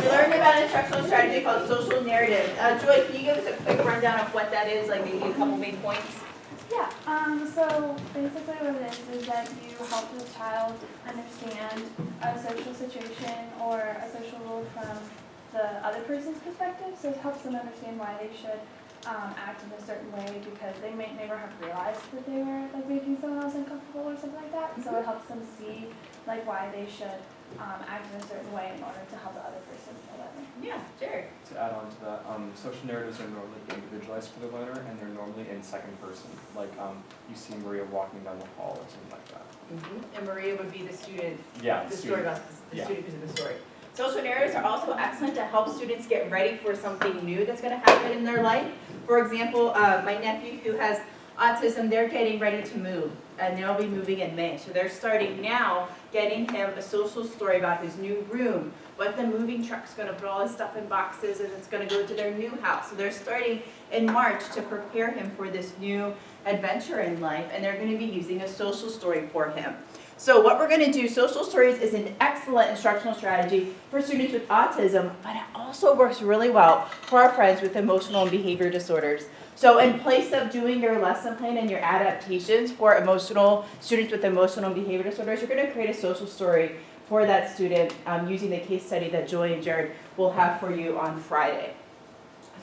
We learned about an instructional strategy called social narrative. Joy, can you give us a quick rundown of what that is, like maybe a couple main points? Yeah, so basically what it is that you help the child understand a social situation or a social role from the other person's perspective. So it helps them understand why they should act in a certain way because they may never have realized that they were like making someone else uncomfortable or something like that. So it helps them see like why they should act in a certain way in order to help the other person feel better. Yeah, Jared. To add on to that, social narratives are normally individualized for the learner, and they're normally in second person. Like you see Maria walking down the hall or something like that. And Maria would be the student, Yeah, the story about the Yeah. student who's in the story. Social narratives are also excellent to help students get ready for something new that's going to happen in their life. For example, my nephew who has autism, they're getting ready to move, and they'll be moving in May. So they're starting now getting him a social story about his new room, what the moving truck's going to put all his stuff in boxes and it's going to go to their new house. So they're starting in March to prepare him for this new adventure in life, and they're going to be using a social story for him. So what we're going to do, social stories is an excellent instructional strategy for students with autism, but it also works really well for our friends with emotional and behavior disorders. So in place of doing your lesson plan and your adaptations for students with emotional and behavior disorders, you're going to create a social story for that student using the case study that Joy and Jared will have for you on Friday.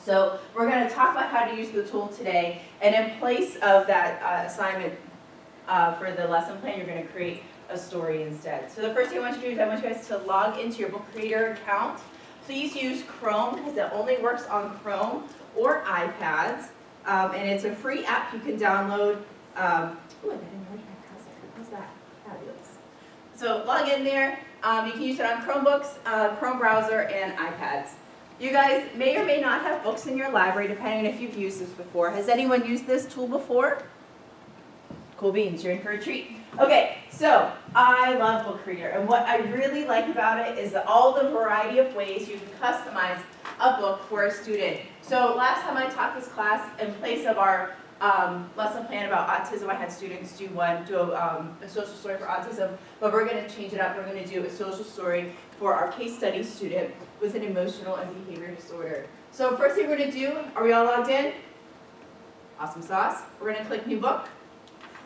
So we're going to talk about how to use the tool today, and in place of that assignment for the lesson plan, you're going to create a story instead. So the first thing I want you to do is I want you guys to log into your book creator account. Please use Chrome because it only works on Chrome or iPads. And it's a free app you can download. Oh, I didn't know my cursor. How's that? Fabulous. So log in there. You can use it on Chromebooks, Chrome browser, and iPads. You guys may or may not have books in your library, depending on if you've used this before. Has anyone used this tool before? Cool beans, you're in for a treat. Okay, so I love Book Reader, and what I really like about it is all the variety of ways you can customize a book for a student. So last time I taught this class, in place of our lesson plan about autism, I had students do a social story for autism, but we're going to change it up. We're going to do a social story for our case study student with an emotional and behavior disorder. So first thing we're going to do, are we all logged in? Awesome sauce. We're going to click new book.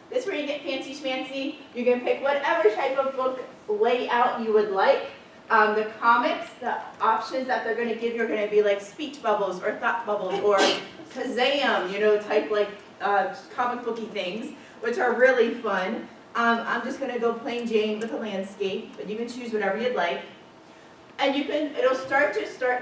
This is where you get fancy schmancy. You can pick whatever type of book layout you would like. The comics, the options that they're going to give you are going to be like speech bubbles or thought bubbles or Kazam, type like comic booky things, which are really fun. I'm just going to go plain Jane with a landscape, but you can choose whatever you'd like. And it'll start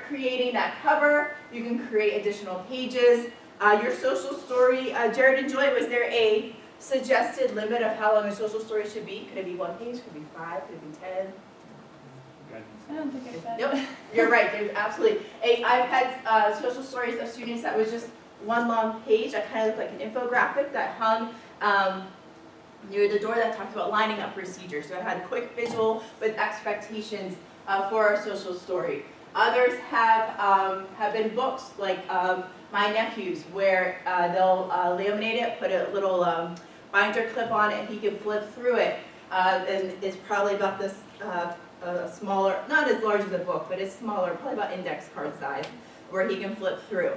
creating that cover. You can create additional pages. Your social story, Jared and Joy, was there a suggested limit of how long a social story should be? Could it be 1 page? Could it be 5? Could it be 10? I don't think it's that. Nope, you're right. There's absolutely. I've had social stories of students that was just one long page that kind of looked like an infographic that hung near the door that talked about lining up procedures. So I had a quick visual with expectations for our social story. Others have been books like my nephew's, where they'll laminate it, put a little binder clip on it, and he can flip through it. And it's probably about this smaller, not as large as a book, but it's smaller, probably about index card size, where he can flip through.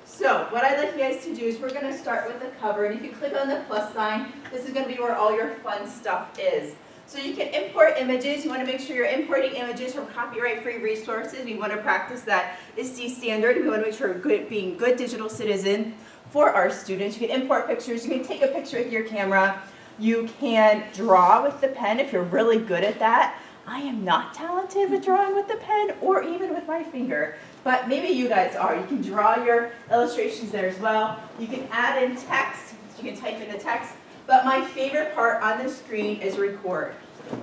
So what I'd like you guys to do is we're going to start with the cover, and if you click on the plus sign, this is going to be where all your fun stuff is. So you can import images. You want to make sure you're importing images from copyright-free resources. We want to practice that ISTE standard. We want to make sure we're being good digital citizens for our students. You can import pictures. You can take a picture with your camera. You can draw with the pen if you're really good at that. I am not talented with drawing with the pen or even with my finger, but maybe you guys are. You can draw your illustrations there as well. You can add in text. You can type in the text. But my favorite part on the screen is record.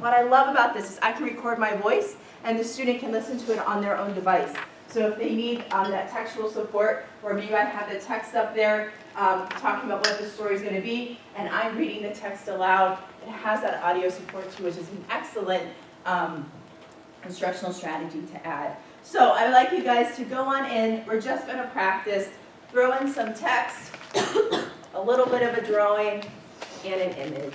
What I love about this is I can record my voice and the student can listen to it on their own device. So if they need that textual support, or maybe I have the text up there talking about what the story is going to be, and I'm reading the text aloud, it has that audio support too, which is an excellent instructional strategy to add. So I would like you guys to go on in. We're just going to practice, throw in some text, a little bit of a drawing, and an image.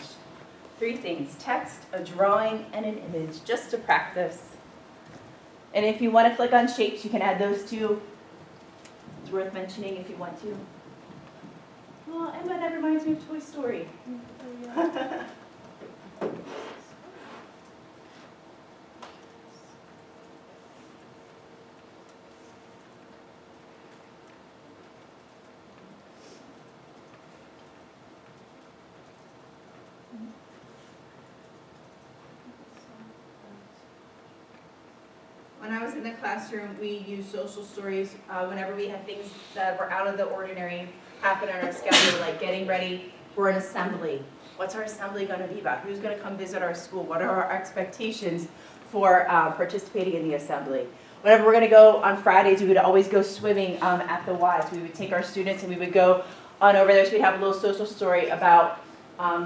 3 things: text, a drawing, and an image, just to practice. And if you want to click on shapes, you can add those too. It's worth mentioning if you want to. Oh, Emma, that reminds me of Toy Story. When I was in the classroom, we used social stories whenever we had things that were out of the ordinary happen on our schedule, like getting ready for an assembly. What's our assembly going to be about? Who's going to come visit our school? What are our expectations for participating in the assembly? Whenever we're going to go on Fridays, we would always go swimming at the Y. So we would take our students and we would go on over there. So we'd have a little social story about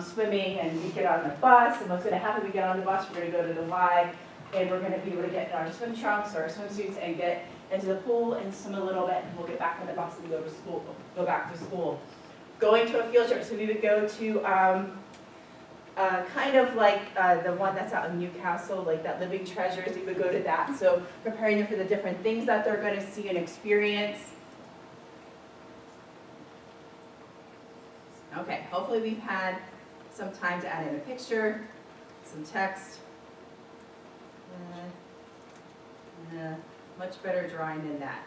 swimming, and we get on the bus, and what's going to happen, we get on the bus, we're going to go to the Y, and we're going to be able to get in our swim trunks or our swimsuits and get into the pool and swim a little bit, and we'll get back on the bus and go to school, go back to school. Going to a field trip, so we would go to kind of like the one that's out in Newcastle, like that Living Treasures, we would go to that. So preparing them for the different things that they're going to see and experience. Okay, hopefully we've had some time to add in a picture, some text. Much better drawing than that.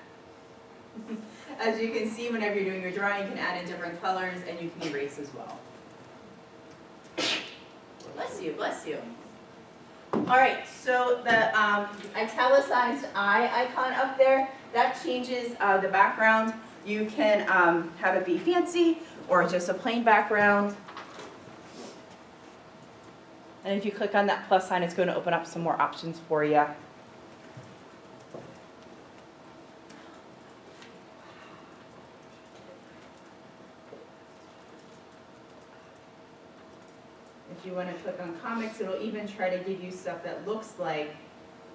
As you can see, whenever you're doing your drawing, you can add in different colors and you can erase as well. Bless you, bless you. All right, so the italicized I icon up there, that changes the background. You can have it be fancy or just a plain background. And if you click on that plus sign, it's going to open up some more options for you. If you want to click on comics, it'll even try to give you stuff that looks like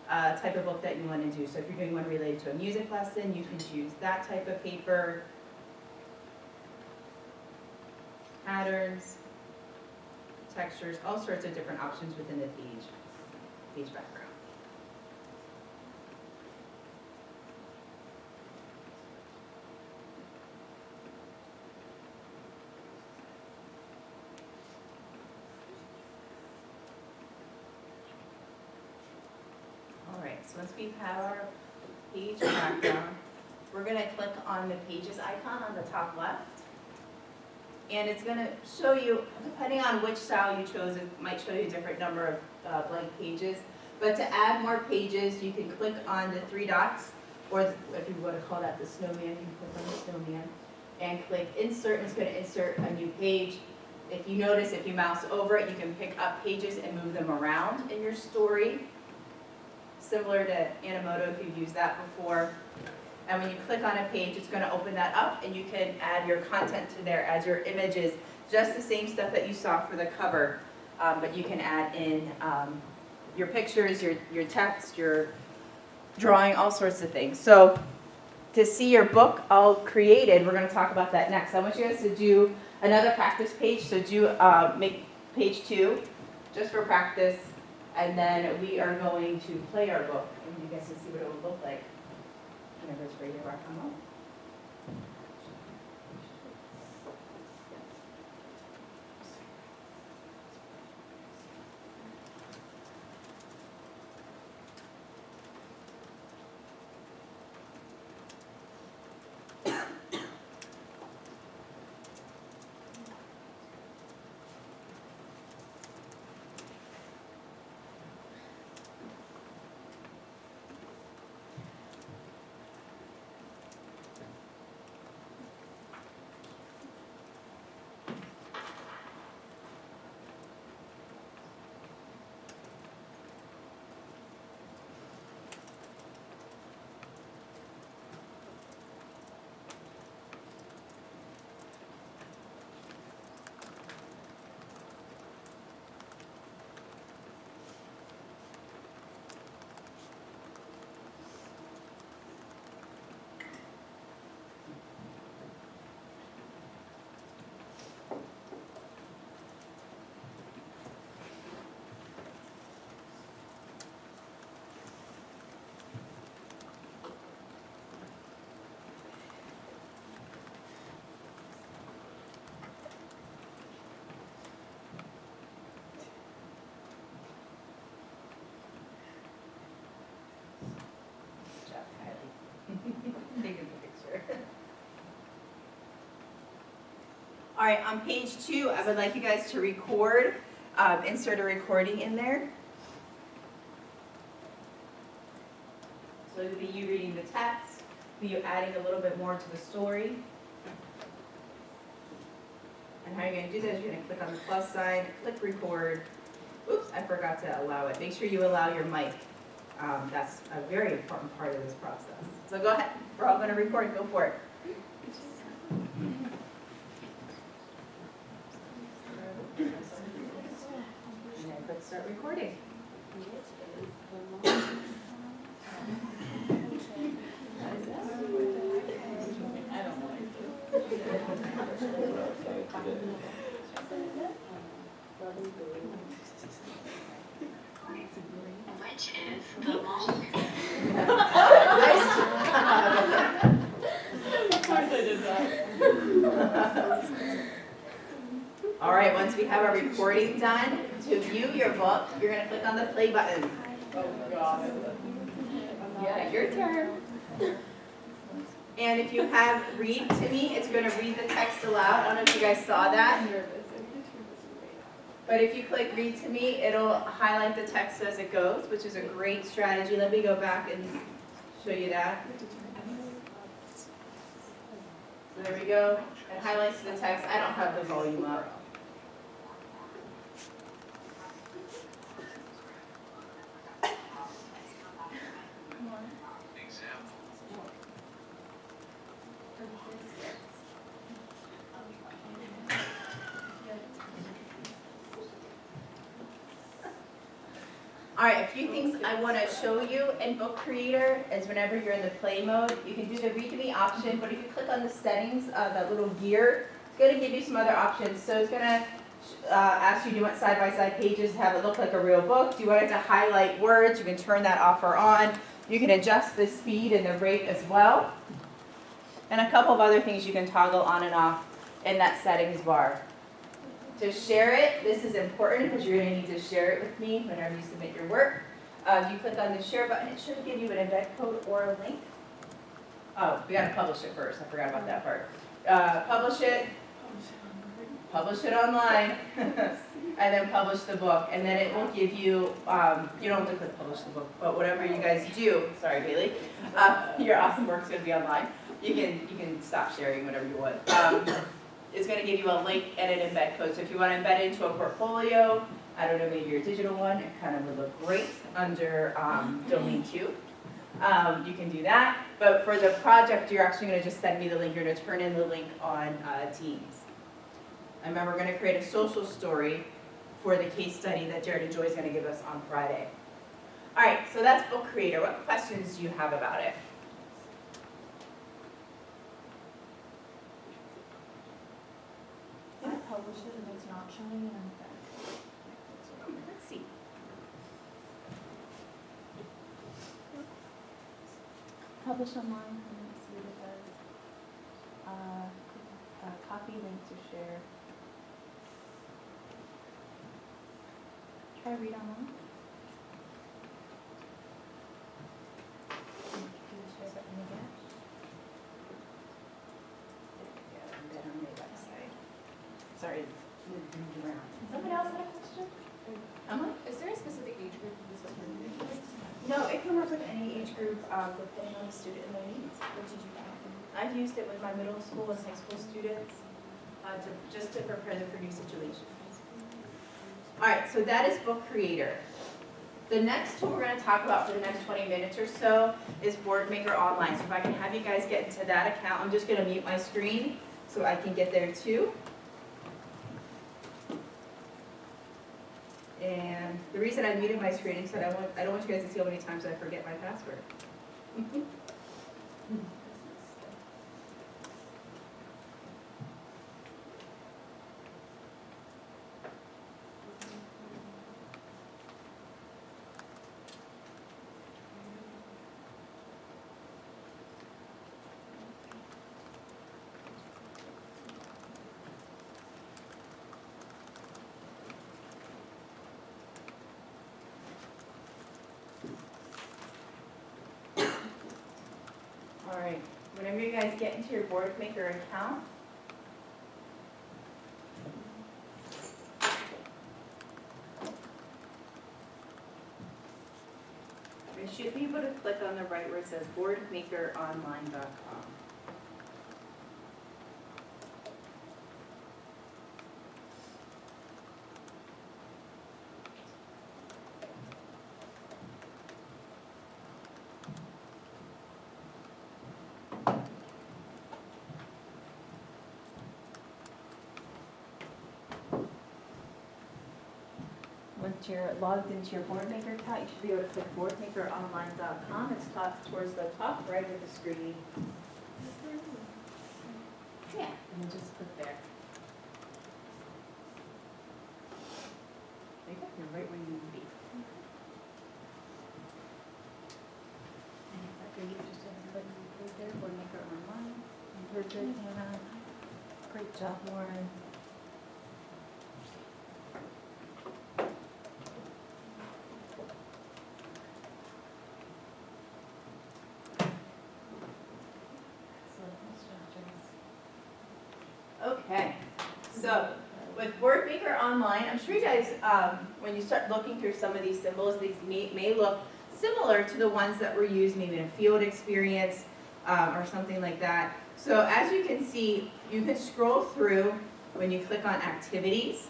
a type of book that you want to do. So if you're doing one related to a music lesson, you can choose that type of paper. Patterns, textures, all sorts of different options within the page background. All right, so once we have our page background, we're going to click on the Pages icon on the top left. And it's going to show you, depending on which style you chose, it might show you a different number of blank pages. But to add more pages, you can click on the three dots, or if you want to call that the snowman, you can click on the snowman, and click Insert, and it's going to insert a new page. If you notice, if you mouse over it, you can pick up pages and move them around in your story, similar to Animoto if you've used that before. And when you click on a page, it's going to open that up, and you can add your content to there, add your images, just the same stuff that you saw for the cover, but you can add in your pictures, your text, your drawing, all sorts of things. So to see your book all created, we're going to talk about that next. I want you guys to do another practice page, so do make page 2, just for practice, and then we are going to play our book, and you guys can see what it will look like. Whenever it's ready to rock and roll. All right, on page 2, I would like you guys to record, insert a recording in there. So it would be you reading the text, be you adding a little bit more to the story. And how you're gonna do this, you're gonna click on the plus sign, click record. Oops, I forgot to allow it. Make sure you allow your mic. That's a very important part of this process. So go ahead, we're all gonna record, go for it. And then click start recording. Which is the mall. All right, once we have our recording done, to view your book, you're gonna click on the play button. Oh, God. Yeah, your turn. And if you have read to me, it's gonna read the text aloud. I don't know if you guys saw that. But if you click read to me, it'll highlight the text as it goes, which is a great strategy. Let me go back and show you that. So there we go. It highlights the text. I don't have the volume up. All right, a few things I want to show you in Book Creator is whenever you're in the play mode, you can do the read to me option, but if you click on the settings, that little gear, it's going to give you some other options. So it's going to ask you, do you want side-by-side pages to have it look like a real book? Do you want it to highlight words? You can turn that off or on. You can adjust the speed and the rate as well. And a couple of other things you can toggle on and off in that settings bar. To share it, this is important because you're going to need to share it with me whenever you submit your work. You click on the share button, it should give you an embed code or a link. Oh, we got to publish it first. I forgot about that part. Publish it online, and then publish the book. And then it will give you, you don't have to click publish the book, but whatever you guys do, sorry Bailey, your awesome work's going to be online. You can stop sharing whatever you want. It's going to give you a link and an embed code. So if you want to embed it into a portfolio, I don't know, maybe your digital one, it kind of would look great under Domain 2. You can do that. But for the project, you're actually going to just send me the link. You're going to turn in the link on Teams. And remember, we're going to create a social story for the case study that Jared and Joy is going to give us on Friday. All right, so that's Book Creator. What questions do you have about it? Can I publish it and it's not showing it on the back? Let's see. Publish online, and then see what it does. Copy link to share. Try read online. Do the share button again. Yeah, on my website. Sorry, moving around. Someone else have a question? Is there a specific age group this is for? No, it can work with any age group, depending on the student and their needs. What did you have? I've used it with my middle school and high school students, just to prepare them for new situations. All right, so that is Book Creator. The next tool we're going to talk about for the next 20 minutes or so is Boardmaker Online. So if I can have you guys get into that account, I'm just going to mute my screen so I can get there too. And the reason I muted my screen is that I don't want you guys to see how many times I forget my password. All right, whenever you guys get into your Boardmaker account, You should be able to click on the right where it says boardmakeronline.com. Once you're logged into your BoardMaker account, you should be able to click boardmakeronline.com. It's towards the top right of the screen. Yeah, and just click there. There you go, you're right where you need to be. And if that's where you're interested in clicking right there, BoardMaker Online. You're good, Hannah. Great job, Lauren. Okay, so with BoardMaker Online, I'm sure you guys, when you start looking through some of these symbols, these may look similar to the ones that were used maybe in a field experience or something like that. So as you can see, you can scroll through when you click on activities.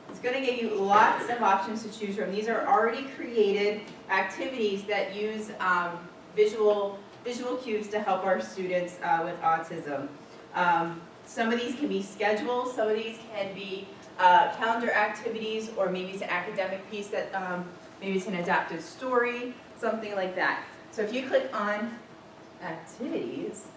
It's going to give you lots of options to choose from. These are already created activities that use visual cues to help our students with autism. Some of these can be schedules, some of these can be calendar activities, or maybe it's an academic piece that maybe it's an adaptive story, something like that. So if you click on activities,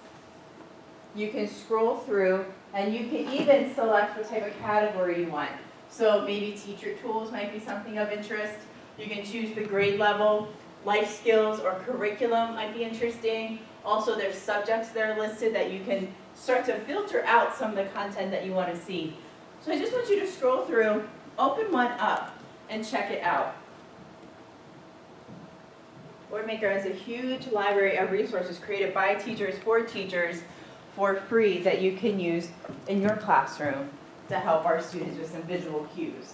you can scroll through and you can even select what type of category you want. So maybe teacher tools might be something of interest. You can choose the grade level, life skills or curriculum might be interesting. Also, there's subjects that are listed that you can start to filter out some of the content that you want to see. So I just want you to scroll through, open one up, and check it out. BoardMaker has a huge library of resources created by teachers for free that you can use in your classroom to help our students with some visual cues.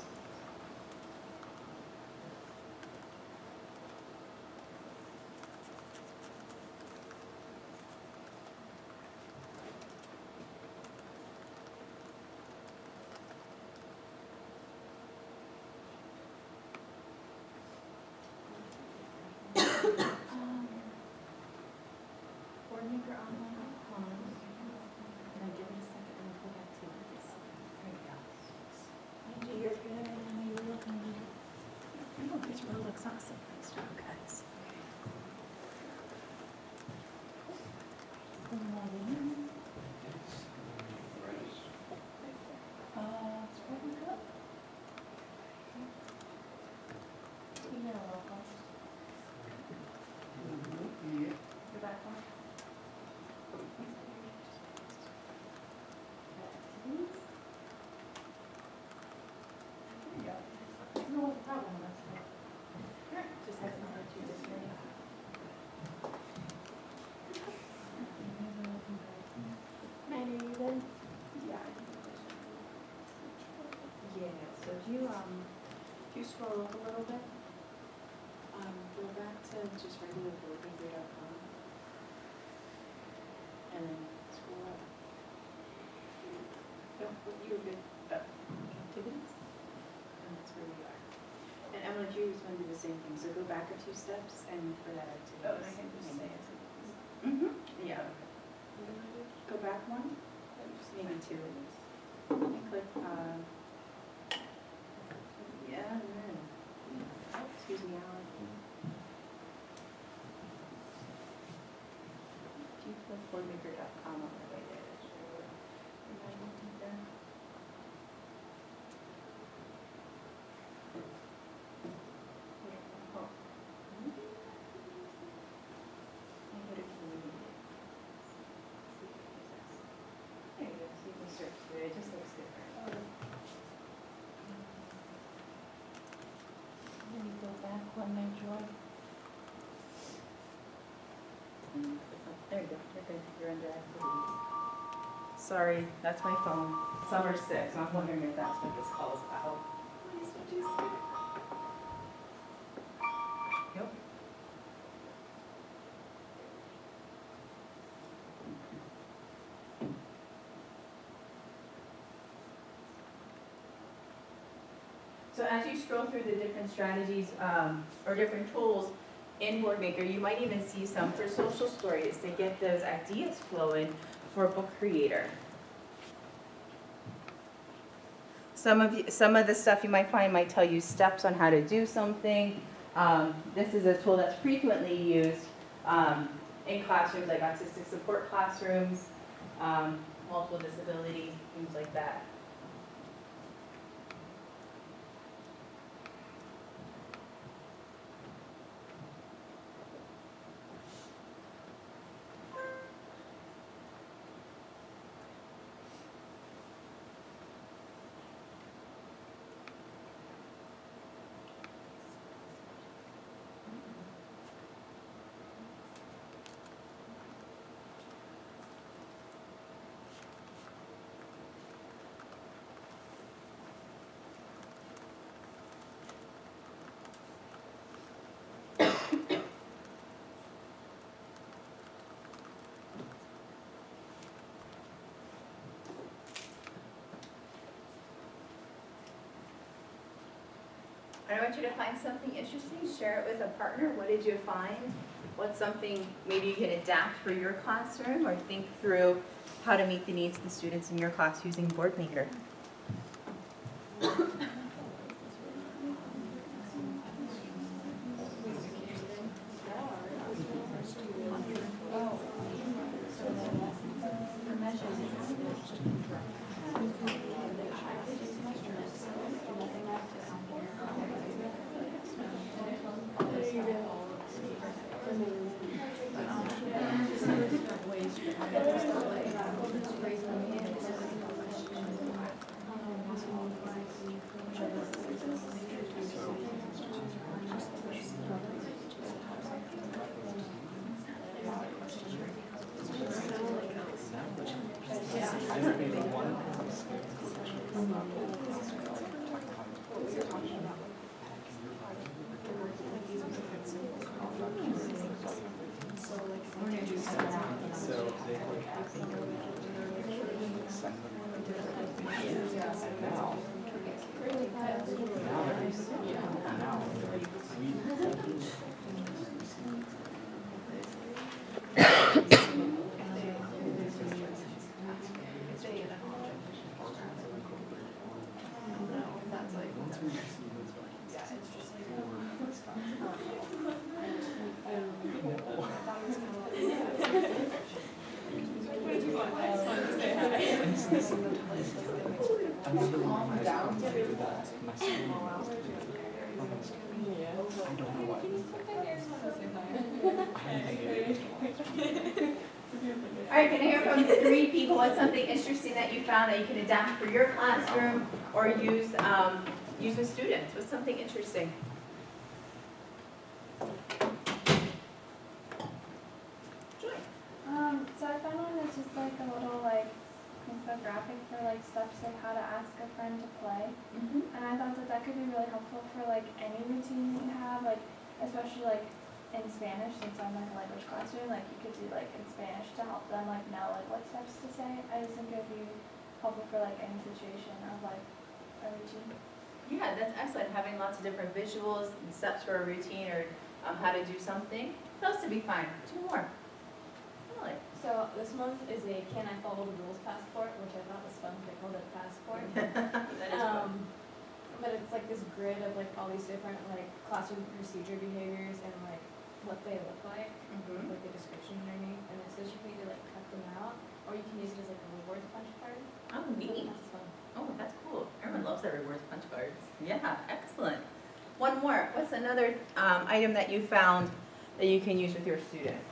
BoardMakerOnline.com. Now give it a second and click activities. There you go. Angie, you're good. I know you're looking. Oh, this row looks awesome. Nice job, guys. Go back one. No problem, that's good. Just have to do this way. Maddie, are you good? Yeah. Yeah, so if you scroll up a little bit, Go back to just regular boardmaker.com. And then scroll up. no, you're good. Activities? And that's where we are. And Emily, you was going to do the same thing, so go back a few steps and for that activity. Oh, and I can just say it. Mm-hmm, yeah. Go back one, maybe two. And click, yeah, and then, oh, excuse me, Alan. If you put boardmaker.com on the way there, that's sure. Am I looking there? Oh. I go to community. There you go, so you can search through it, it just looks different. Then you go back one there, Joy. There you go, you're good, you're under activities. Sorry, that's my phone. Summer 6, I'm wondering if that's what this call is about. Please, would you say? Yep. So as you scroll through the different strategies or different tools in Boardmaker, you might even see some for social stories to get those ideas flowing for a book creator. Some of the stuff you might find might tell you steps on how to do something. This is a tool that's frequently used in classrooms, like autistic support classrooms, multiple disability, things like that. I want you to find something interesting, share it with a partner. What did you find? What's something maybe you can adapt for your classroom, or think through how to meet the needs of the students in your class using Boardmaker. All right, can I hear from 3 people? What's something interesting that you found that you can adapt for your classroom or use with students? What's something interesting? Joy. So I found one that's just like a little like infographic for like steps like how to ask a friend to play. And I thought that that could be really helpful for like any routine that you have, like especially like in Spanish, since I'm like a language classroom, like you could do like in Spanish to help them like know like what steps to say. I just think it would be helpful for like any situation of like a routine. Yeah, that's excellent, having lots of different visuals and steps for a routine or how to do something. Those to be fine. 2 more. Emily. So this one is a Can I Follow the Rules passport, which I thought was fun. They called it passport. That is fun. But it's like this grid of like all these different like classroom procedure behaviors and like what they look like, like the description underneath. And it says you can either like cut them out or you can use it as like a rewards punch card. Oh, neat. That's fun. Oh, that's cool. Everyone loves their rewards punch cards. Yeah, excellent. One more. What's another item that you found that you can use with your students?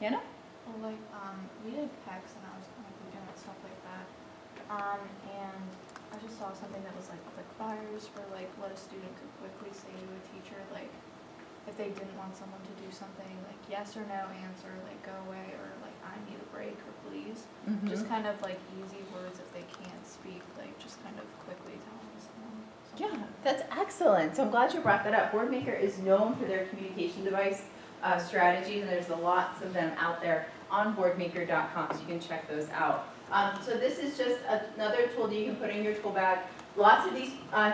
Hannah? Well, like, we did PECs and I was kind of doing stuff like that. And I just saw something that was like fires for like what a student could quickly say to a teacher, like if they didn't want someone to do something, like yes or no answer, like go away, or like I need a break, or please. Just kind of like easy words if they can't speak, like just kind of quickly tell them something. Yeah, that's excellent. So I'm glad you brought that up. Boardmaker is known for their communication device strategies, and there's lots of them out there on boardmaker.com, so you can check those out. So this is just another tool that you can put in your tool bag. Lots of these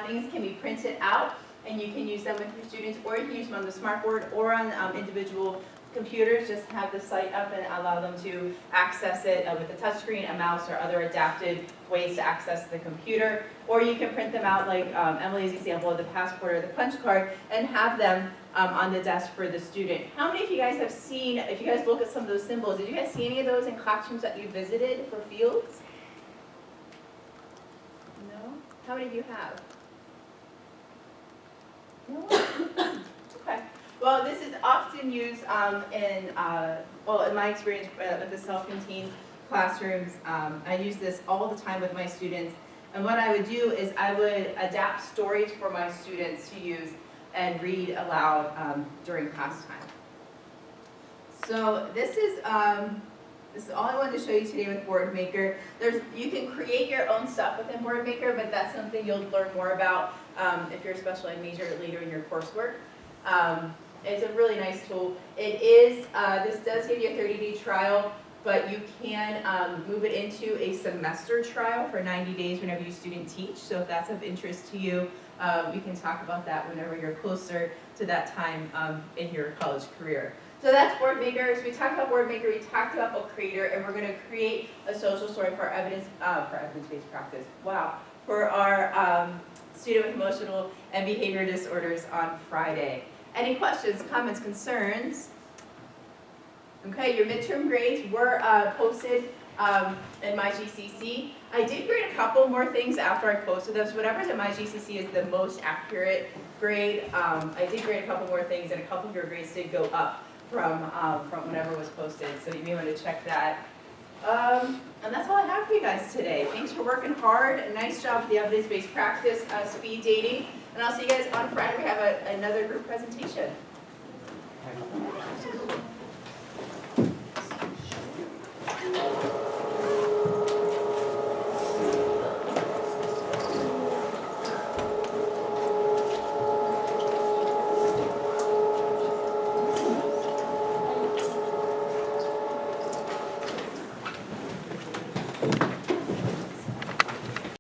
things can be printed out, and you can use them with your students, or you can use them on the smartboard or on individual computers. Just have the site up and allow them to access it with a touchscreen, a mouse, or other adapted ways to access the computer. Or you can print them out like Emily's example of the passport or the punch card, and have them on the desk for the student. How many of you guys have seen, if you guys look at some of those symbols, did you guys see any of those in classrooms that you visited for fields? No? How many of you have? No? Okay. Well, this is often used in my experience with the self-contained classrooms. I use this all the time with my students. And what I would do is I would adapt stories for my students to use and read aloud during class time. So this is all I wanted to show you today with Boardmaker. You can create your own stuff within Boardmaker, but that's something you'll learn more about if you're a special ed major later in your coursework. It's a really nice tool. It is, this does give you a 30-day trial, but you can move it into a semester trial for 90 days whenever you student teach. So if that's of interest to you, we can talk about that whenever you're closer to that time in your college career. So that's Boardmaker. So we talked about Boardmaker, we talked about Book Creator, and we're going to create a social story for evidence-based practice. Wow. For our student with emotional and behavior disorders on Friday. Any questions, comments, concerns? Okay, your midterm grades were posted in MyGCC. I did grade a couple more things after I posted them, so whatever's in MyGCC is the most accurate grade. I did grade a couple more things, and a couple of your grades did go up from whenever was posted, so you may want to check that. And that's all I have for you guys today. Thanks for working hard. Nice job with the evidence-based practice, speed dating. And I'll see you guys on Friday. We have another group presentation.